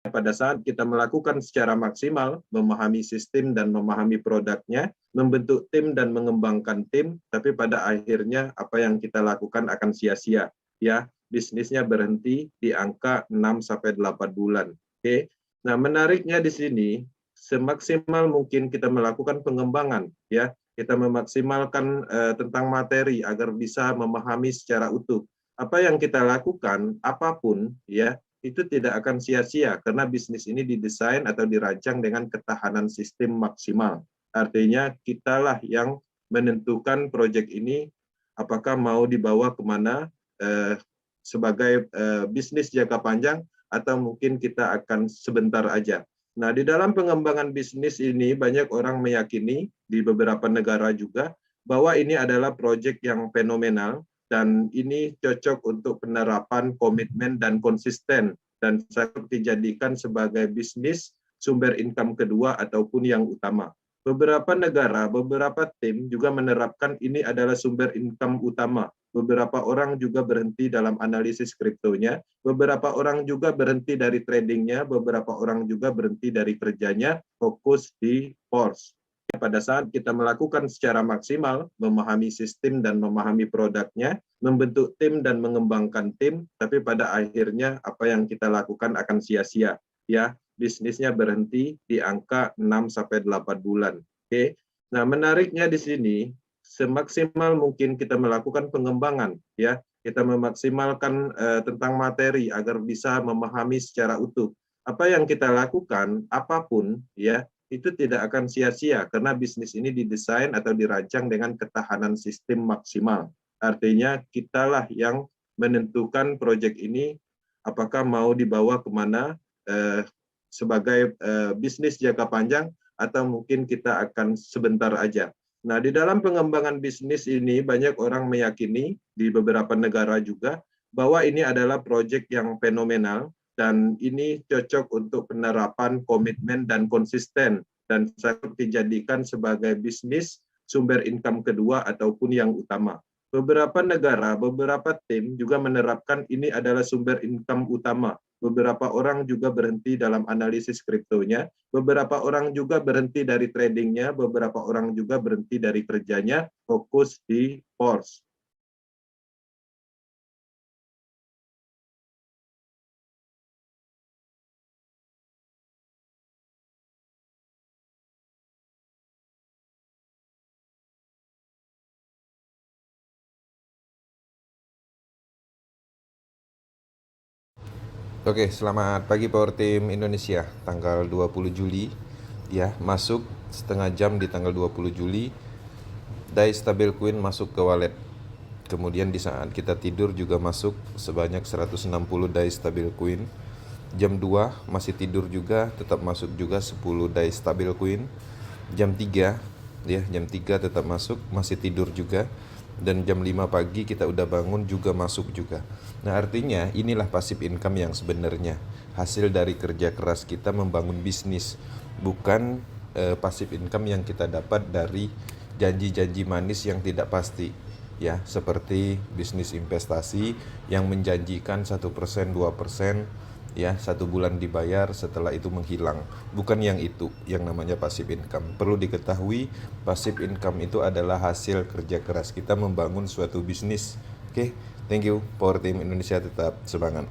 Pada saat kita melakukan secara maksimal, memahami sistem dan memahami produknya, membentuk tim dan mengembangkan tim, tapi pada akhirnya apa yang kita lakukan akan sia-sia. Ya, bisnisnya berhenti di angka 6-8 bulan. Oke. Nah, menariknya di sini, semaksimal mungkin kita melakukan pengembangan, ya, kita memaksimalkan tentang materi agar bisa memahami secara utuh. Apa yang kita lakukan, apapun, ya, itu tidak akan sia-sia karena bisnis ini didesain atau dirancang dengan ketahanan sistem maksimal. Artinya kitalah yang menentukan proyek ini apakah mau dibawa kemana sebagai bisnis jangka panjang atau mungkin kita akan sebentar aja. Nah, di dalam pengembangan bisnis ini banyak orang meyakini di beberapa negara juga bahwa ini adalah proyek yang fenomenal dan ini cocok untuk penerapan komitmen dan konsisten dan sangat dijadikan sebagai bisnis sumber income kedua ataupun yang utama. Beberapa negara, beberapa tim juga menerapkan ini adalah sumber income utama. Beberapa orang juga berhenti dalam analisis kriptonya, beberapa orang juga berhenti dari tradingnya, beberapa orang juga berhenti dari kerjanya, fokus di force. Pada saat kita melakukan secara maksimal, memahami sistem dan memahami produknya, membentuk tim dan mengembangkan tim, tapi pada akhirnya apa yang kita lakukan akan sia-sia. Ya, bisnisnya berhenti di angka 6-8 bulan. Oke. Nah, menariknya di sini, semaksimal mungkin kita melakukan pengembangan, ya, kita memaksimalkan tentang materi agar bisa memahami secara utuh. Apa yang kita lakukan, apapun, ya, itu tidak akan sia-sia karena bisnis ini didesain atau dirancang dengan ketahanan sistem maksimal. Artinya kitalah yang menentukan proyek ini apakah mau dibawa kemana sebagai bisnis jangka panjang atau mungkin kita akan sebentar aja. Nah, di dalam pengembangan bisnis ini banyak orang meyakini di beberapa negara juga bahwa ini adalah proyek yang fenomenal dan ini cocok untuk penerapan komitmen dan konsisten dan sangat dijadikan sebagai bisnis sumber income kedua ataupun yang utama. Beberapa negara, beberapa tim juga menerapkan ini adalah sumber income utama. Beberapa orang juga berhenti dalam analisis kriptonya, beberapa orang juga berhenti dari tradingnya, beberapa orang juga berhenti dari kerjanya, fokus di force. Oke, selamat pagi Power Team Indonesia. Tanggal 20 Juli ya, masuk setengah jam di tanggal 20 Juli. DAI stablecoin masuk ke wallet. Kemudian di saat kita tidur juga masuk sebanyak 160 DAI stablecoin. Jam 2 masih tidur juga, tetap masuk juga 10 DAI stablecoin. Jam 3 ya, jam 3 tetap masuk, masih tidur juga. Dan jam 5 pagi kita udah bangun juga masuk juga. Nah, artinya inilah passive income yang sebenarnya hasil dari kerja keras kita membangun bisnis, bukan passive income yang kita dapat dari janji-janji manis yang tidak pasti ya, seperti bisnis investasi yang menjanjikan 1%, 2% ya, 1 bulan dibayar, setelah itu menghilang. Bukan yang itu yang namanya passive income. Perlu diketahui, passive income itu adalah hasil kerja keras kita membangun suatu bisnis. Oke, thank you. Power Team Indonesia tetap semangat.